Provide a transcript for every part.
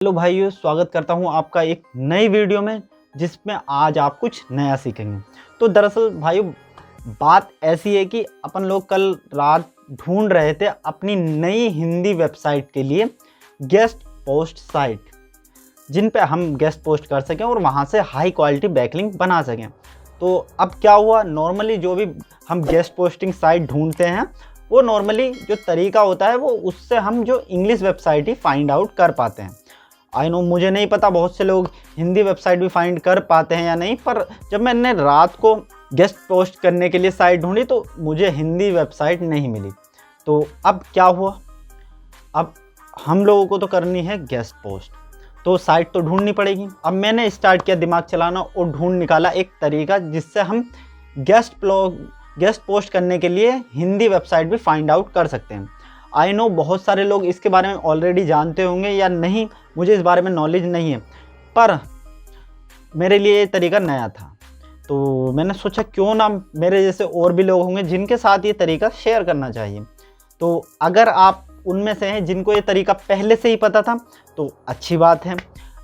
Hello भाइयों, स्वागत करता हूं आपका एक नई वीडियो में जिसमें आज आप कुछ नया सीखेंगे। तो दरअसल भाइयों, बात ऐसी है कि अपन लोग कल रात ढूंढ रहे थे अपनी नई हिंदी वेबसाइट के लिए गेस्ट पोस्ट साइट, जिन पे हम गेस्ट पोस्ट कर सकें और वहां से हाई क्वालिटी बैकलिंक बना सकें। तो अब क्या हुआ, नॉर्मली जो भी हम गेस्ट पोस्टिंग साइट ढूंढते हैं वो नॉर्मली जो तरीका होता है वो उससे हम जो इंग्लिश वेबसाइट ही फाइंड आउट कर पाते हैं। आई नो, मुझे नहीं पता बहुत से लोग हिंदी वेबसाइट भी फाइंड कर पाते हैं या नहीं, पर जब मैंने रात को गेस्ट पोस्ट करने के लिए साइट ढूंढी तो मुझे हिंदी वेबसाइट नहीं मिली। तो अब क्या हुआ, अब हम लोगों को तो करनी है गेस्ट पोस्ट, तो साइट तो ढूंढनी पड़ेगी। अब मैंने स्टार्ट किया दिमाग चलाना और ढूंढ निकाला एक तरीका जिससे हम गेस्ट पोस्ट करने के लिए हिंदी वेबसाइट भी फाइंड आउट कर सकते हैं। आई नो, बहुत सारे लोग इसके बारे में ऑलरेडी जानते होंगे या नहीं, मुझे इस बारे में नॉलेज नहीं है, पर मेरे लिए ये तरीका नया था। तो मैंने सोचा क्यों ना मेरे जैसे और भी लोग होंगे जिनके साथ ये तरीका शेयर करना चाहिए। तो अगर आप उनमें से हैं जिनको ये तरीका पहले से ही पता था तो अच्छी बात है।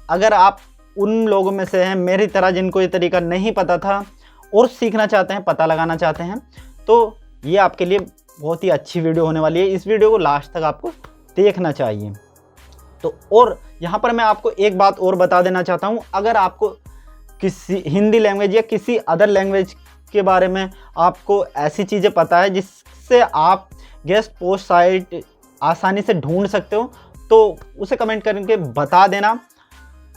अगर आप उन लोगों में से हैं मेरी तरह जिनको ये तरीका नहीं पता था और सीखना चाहते हैं, पता लगाना चाहते हैं, तो ये आपके लिए बहुत ही अच्छी वीडियो होने वाली है। इस वीडियो को लास्ट तक आपको देखना चाहिए। तो और यहाँ पर मैं आपको एक बात और बता देना चाहता हूँ, अगर आपको किसी हिंदी लैंग्वेज या किसी अदर लैंग्वेज के बारे में आपको ऐसी चीज़ें पता है जिससे आप गेस्ट पोस्ट साइट आसानी से ढूंढ सकते हो, तो उसे कमेंट करके बता देना।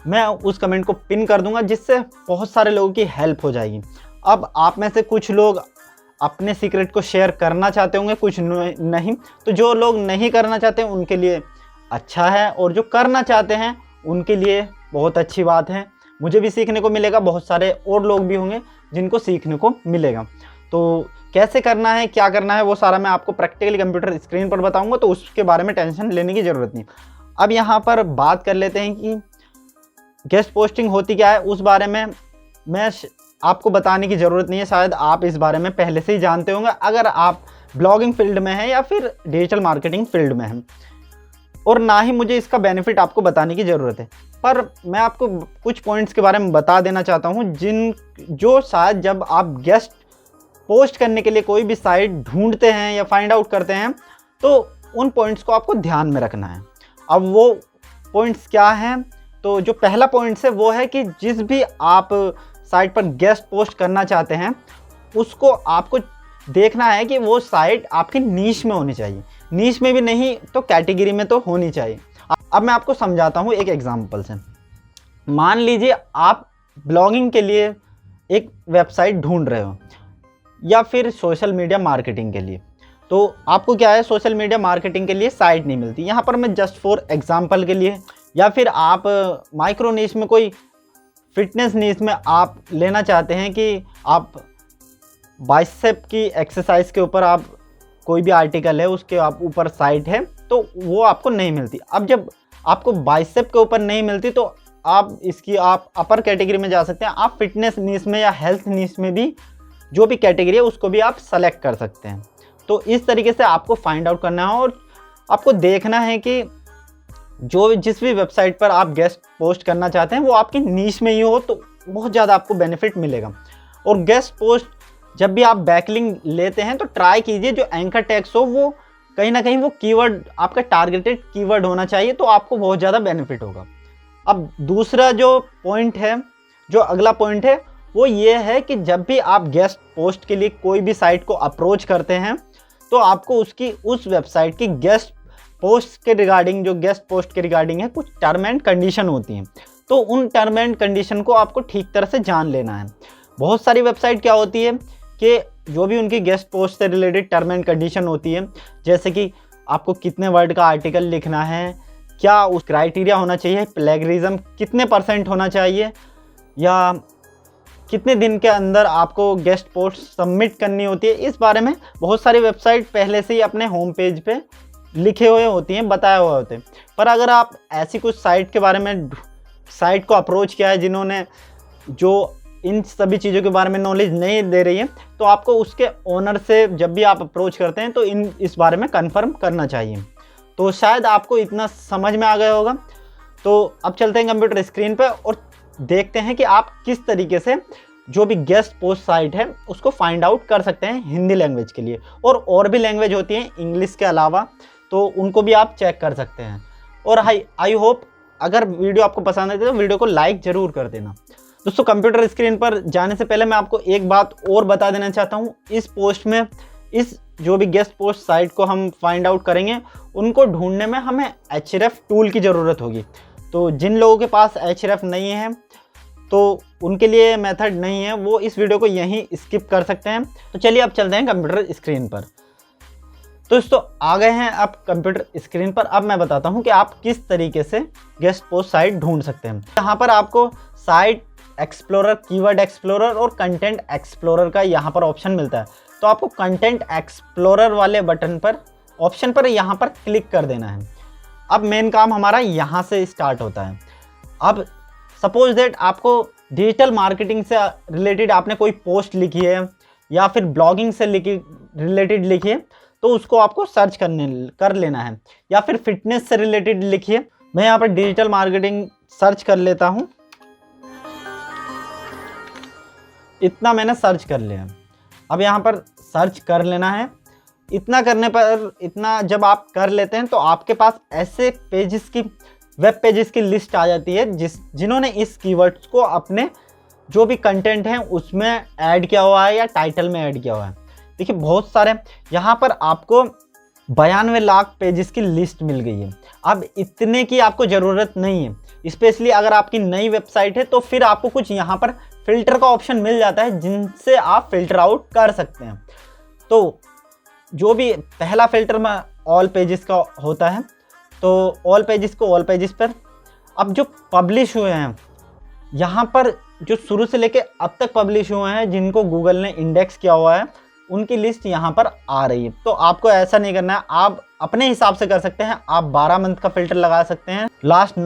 मैं उस कमेंट को पिन कर दूंगा जिससे बहुत सारे लोगों की हेल्प हो जाएगी। अब आप में से कुछ लोग अपने सीक्रेट को शेयर करना चाहते होंगे, कुछ नहीं, तो जो लोग नहीं करना चाहते हैं उनके लिए अच्छा है, और जो करना चाहते हैं उनके लिए बहुत अच्छी बात है। मुझे भी सीखने को मिलेगा, बहुत सारे और लोग भी होंगे जिनको सीखने को मिलेगा। तो कैसे करना है, क्या करना है, वो सारा मैं आपको प्रैक्टिकली कंप्यूटर स्क्रीन पर बताऊंगा, तो उसके बारे में टेंशन लेने की ज़रूरत नहीं। अब यहाँ पर बात कर लेते हैं कि गेस्ट पोस्टिंग होती क्या है। उस बारे में मैं आपको बताने की ज़रूरत नहीं है, शायद आप इस बारे में पहले से ही जानते होंगे अगर आप ब्लॉगिंग फील्ड में हैं या फिर डिजिटल मार्केटिंग फील्ड में हैं, और ना ही मुझे इसका बेनिफिट आपको बताने की ज़रूरत है। पर मैं आपको कुछ पॉइंट्स के बारे में बता देना चाहता हूं जो शायद जब आप गेस्ट पोस्ट करने के लिए कोई भी साइट ढूंढते हैं या फाइंड आउट करते हैं तो उन पॉइंट्स को आपको ध्यान में रखना है। अब वो पॉइंट्स क्या हैं, तो जो पहला पॉइंट्स है वो है कि जिस भी आप साइट पर गेस्ट पोस्ट करना चाहते हैं उसको आपको देखना है कि वो साइट आपकी नीश में होनी चाहिए। नीश में भी नहीं तो कैटेगरी में तो होनी चाहिए। अब मैं आपको समझाता हूँ एक एग्जांपल से। मान लीजिए आप ब्लॉगिंग के लिए एक वेबसाइट ढूंढ रहे हो या फिर सोशल मीडिया मार्केटिंग के लिए, तो आपको क्या है, सोशल मीडिया मार्केटिंग के लिए साइट नहीं मिलती। यहाँ पर मैं जस्ट फॉर एग्जाम्पल के लिए, या फिर आप माइक्रो नीश में, कोई फिटनेस नीश में आप लेना चाहते हैं कि आप बाइसेप की एक्सरसाइज के ऊपर आप कोई भी आर्टिकल है उसके आप ऊपर साइट है, तो वो आपको नहीं मिलती। अब जब आपको बाइसेप के ऊपर नहीं मिलती तो आप अपर कैटेगरी में जा सकते हैं। आप फिटनेस नीश में या हेल्थ नीश में भी जो भी कैटेगरी है उसको भी आप सेलेक्ट कर सकते हैं। तो इस तरीके से आपको फाइंड आउट करना है और आपको देखना है कि जिस भी वेबसाइट पर आप गेस्ट पोस्ट करना चाहते हैं वो आपकी नीश में ही हो, तो बहुत ज़्यादा आपको बेनिफिट मिलेगा। और गेस्ट पोस्ट जब भी आप बैकलिंक लेते हैं तो ट्राई कीजिए जो एंकर टैग्स हो वो कहीं ना कहीं वो कीवर्ड आपका टारगेटेड कीवर्ड होना चाहिए, तो आपको बहुत ज़्यादा बेनिफिट होगा। अब दूसरा जो पॉइंट है, जो अगला पॉइंट है, वो ये है कि जब भी आप गेस्ट पोस्ट के लिए कोई भी साइट को अप्रोच करते हैं तो आपको उस वेबसाइट की गेस्ट पोस्ट के रिगार्डिंग, जो गेस्ट पोस्ट के रिगार्डिंग है, कुछ टर्म एंड कंडीशन होती हैं, तो उन टर्म एंड कंडीशन को आपको ठीक तरह से जान लेना है। बहुत सारी वेबसाइट क्या होती है कि जो भी उनकी गेस्ट पोस्ट से रिलेटेड टर्म एंड कंडीशन होती है, जैसे कि आपको कितने वर्ड का आर्टिकल लिखना है, क्या उस क्राइटेरिया होना चाहिए, प्लेगरिज्म कितने % होना चाहिए, या कितने दिन के अंदर आपको गेस्ट पोस्ट सबमिट करनी होती है, इस बारे में बहुत सारी वेबसाइट पहले से ही अपने होम पेज पे लिखे हुए होती हैं, बताए हुए होते हैं। पर अगर आप ऐसी कुछ साइट के बारे में साइट को अप्रोच किया है जिन्होंने जो इन सभी चीज़ों के बारे में नॉलेज नहीं दे रही है, तो आपको उसके ओनर से जब भी आप अप्रोच करते हैं तो इस बारे में कंफर्म करना चाहिए। तो शायद आपको इतना समझ में आ गया होगा। तो अब चलते हैं कंप्यूटर स्क्रीन पर और देखते हैं कि आप किस तरीके से जो भी गेस्ट पोस्ट साइट है उसको फाइंड आउट कर सकते हैं हिंदी लैंग्वेज के लिए। और भी लैंग्वेज होती हैं इंग्लिश के अलावा, तो उनको भी आप चेक कर सकते हैं। और आई होप अगर वीडियो आपको पसंद आए तो वीडियो को लाइक ज़रूर कर देना। दोस्तों, कंप्यूटर स्क्रीन पर जाने से पहले मैं आपको एक बात और बता देना चाहता हूँ। इस पोस्ट में इस जो भी गेस्ट पोस्ट साइट को हम फाइंड आउट करेंगे, उनको ढूंढने में हमें href टूल की ज़रूरत होगी। तो जिन लोगों के पास href नहीं है तो उनके लिए मेथड नहीं है, वो इस वीडियो को यहीं स्किप कर सकते हैं। तो चलिए अब चलते हैं कंप्यूटर स्क्रीन पर। तो दोस्तों, आ गए हैं आप कंप्यूटर स्क्रीन पर। अब मैं बताता हूं कि आप किस तरीके से गेस्ट पोस्ट साइट ढूंढ सकते हैं। यहाँ पर आपको साइट एक्सप्लोरर, कीवर्ड एक्सप्लोरर और कंटेंट एक्सप्लोरर का यहाँ पर ऑप्शन मिलता है। तो आपको कंटेंट एक्सप्लोरर वाले बटन पर, ऑप्शन पर यहाँ पर क्लिक कर देना है। अब मेन काम हमारा यहाँ से स्टार्ट होता है। अब सपोज दैट आपको डिजिटल मार्केटिंग से रिलेटेड आपने कोई पोस्ट लिखी है या फिर ब्लॉगिंग से रिलेटेड लिखी है, तो उसको आपको सर्च कर लेना है। या फिर फिटनेस से रिलेटेड लिखिए। मैं यहाँ पर डिजिटल मार्केटिंग सर्च कर लेता हूँ। इतना मैंने सर्च कर लिया। अब यहाँ पर सर्च कर लेना है। इतना करने पर, इतना जब आप कर लेते हैं तो आपके पास ऐसे पेजेस की, वेब पेजेस की लिस्ट आ जाती है जिन्होंने इस कीवर्ड्स को अपने जो भी कंटेंट है उसमें ऐड किया हुआ है या टाइटल में ऐड किया हुआ है। देखिए, बहुत सारे यहाँ पर आपको 92 लाख पेजेस की लिस्ट मिल गई है। अब इतने की आपको ज़रूरत नहीं है। स्पेशली अगर आपकी नई वेबसाइट है तो फिर आपको कुछ यहाँ पर फिल्टर का ऑप्शन मिल जाता है जिनसे आप फिल्टर आउट कर सकते हैं। तो जो भी पहला फिल्टर में ऑल पेजेस का होता है, तो ऑल पेजेस को ऑल पेजेस पर, अब जो पब्लिश हुए हैं यहाँ पर, जो शुरू से लेके अब तक पब्लिश हुए हैं जिनको गूगल ने इंडेक्स किया हुआ है, उनकी लिस्ट यहाँ पर आ रही है। तो आपको ऐसा नहीं करना है, आप अपने हिसाब से कर सकते हैं। आप 12 मंथ का फिल्टर लगा सकते हैं। लास्ट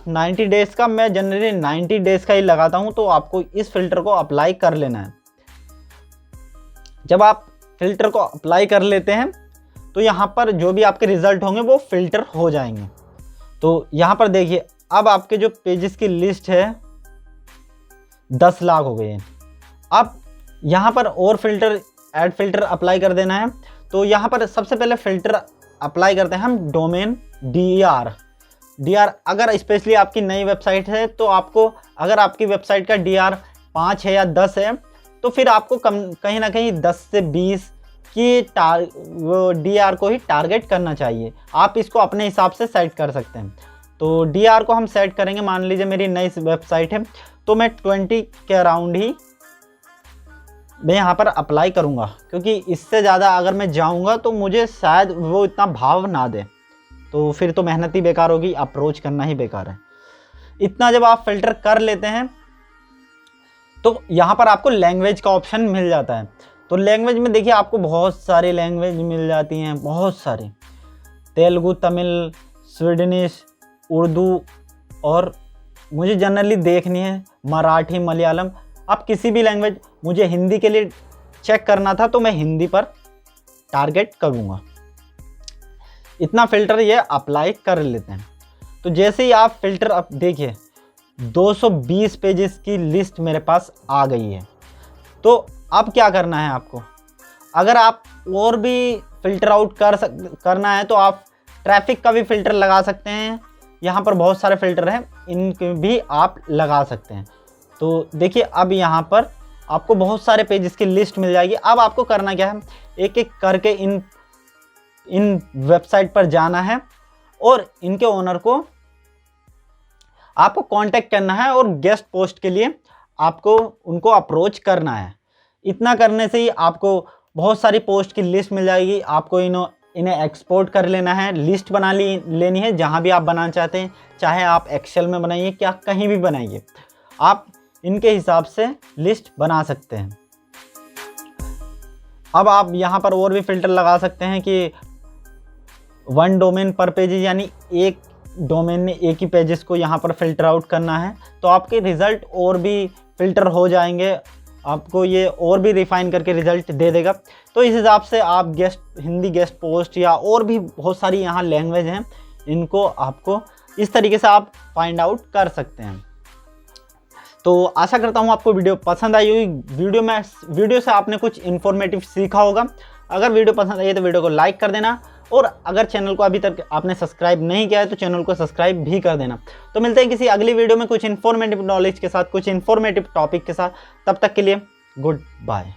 90 डेज़ का, मैं जनरली 90 डेज़ का ही लगाता हूँ। तो आपको इस फिल्टर को अप्लाई कर लेना है। जब आप फिल्टर को अप्लाई कर लेते हैं तो यहाँ पर जो भी आपके रिजल्ट होंगे वो फिल्टर हो जाएंगे। तो यहाँ पर देखिए, अब आपके जो पेजेस की लिस्ट है 10 लाख हो गई है। अब यहाँ पर और फिल्टर, ऐड फिल्टर अप्लाई कर देना है। तो यहाँ पर सबसे पहले फिल्टर अप्लाई करते हैं हम डोमेन DR। अगर स्पेशली आपकी नई वेबसाइट है तो आपको, अगर आपकी वेबसाइट का DR 5 है या 10 है तो फिर आपको कहीं ना कहीं 10 से 20 की DR को ही टारगेट करना चाहिए। आप इसको अपने हिसाब से सेट कर सकते हैं। तो DR को हम सेट करेंगे। मान लीजिए मेरी नई वेबसाइट है तो मैं 20 के अराउंड ही मैं यहाँ पर अप्लाई करूँगा, क्योंकि इससे ज़्यादा अगर मैं जाऊँगा तो मुझे शायद वो इतना भाव ना दे, तो फिर तो मेहनत ही बेकार होगी, अप्रोच करना ही बेकार है। इतना जब आप फिल्टर कर लेते हैं तो यहाँ पर आपको लैंग्वेज का ऑप्शन मिल जाता है। तो लैंग्वेज में देखिए, आपको बहुत सारी लैंग्वेज मिल जाती हैं, बहुत सारी। तेलुगु, तमिल, स्वीडनिश, उर्दू, और मुझे जनरली देखनी है मराठी, मलयालम। अब किसी भी लैंग्वेज, मुझे हिंदी के लिए चेक करना था तो मैं हिंदी पर टारगेट करूँगा। इतना फिल्टर ये अप्लाई कर लेते हैं। तो जैसे ही आप फिल्टर, अब देखिए 220 पेजेस की लिस्ट मेरे पास आ गई है। तो अब क्या करना है आपको, अगर आप और भी फिल्टर आउट करना है तो आप ट्रैफिक का भी फिल्टर लगा सकते हैं। यहाँ पर बहुत सारे फिल्टर हैं, इनके भी आप लगा सकते हैं। तो देखिए, अब यहाँ पर आपको बहुत सारे पेजेस की लिस्ट मिल जाएगी। अब आपको करना क्या है, एक एक करके इन वेबसाइट पर जाना है और इनके ओनर को आपको कांटेक्ट करना है और गेस्ट पोस्ट के लिए आपको उनको अप्रोच करना है। इतना करने से ही आपको बहुत सारी पोस्ट की लिस्ट मिल जाएगी। आपको इन्हें एक्सपोर्ट कर लेना है, लिस्ट बना लेनी है जहाँ भी आप बनाना चाहते हैं। चाहे आप एक्सेल में बनाइए, क्या कहीं भी बनाइए, आप इनके हिसाब से लिस्ट बना सकते हैं। अब आप यहाँ पर और भी फिल्टर लगा सकते हैं कि 1 डोमेन पर पेजेस, यानी एक डोमेन में एक ही पेजेस को यहाँ पर फिल्टर आउट करना है। तो आपके रिज़ल्ट और भी फिल्टर हो जाएंगे, आपको ये और भी रिफाइन करके रिज़ल्ट दे देगा। तो इस हिसाब से आप हिंदी गेस्ट पोस्ट या और भी बहुत सारी यहाँ लैंग्वेज हैं, इनको आपको इस तरीके से आप फाइंड आउट कर सकते हैं। तो आशा करता हूँ आपको वीडियो पसंद आई होगी। वीडियो से आपने कुछ इन्फॉर्मेटिव सीखा होगा। अगर वीडियो पसंद आई है तो वीडियो को लाइक कर देना, और अगर चैनल को अभी तक आपने सब्सक्राइब नहीं किया है तो चैनल को सब्सक्राइब भी कर देना। तो मिलते हैं किसी अगली वीडियो में कुछ इन्फॉर्मेटिव नॉलेज के साथ, कुछ इन्फॉर्मेटिव टॉपिक के साथ। तब तक के लिए गुड बाय।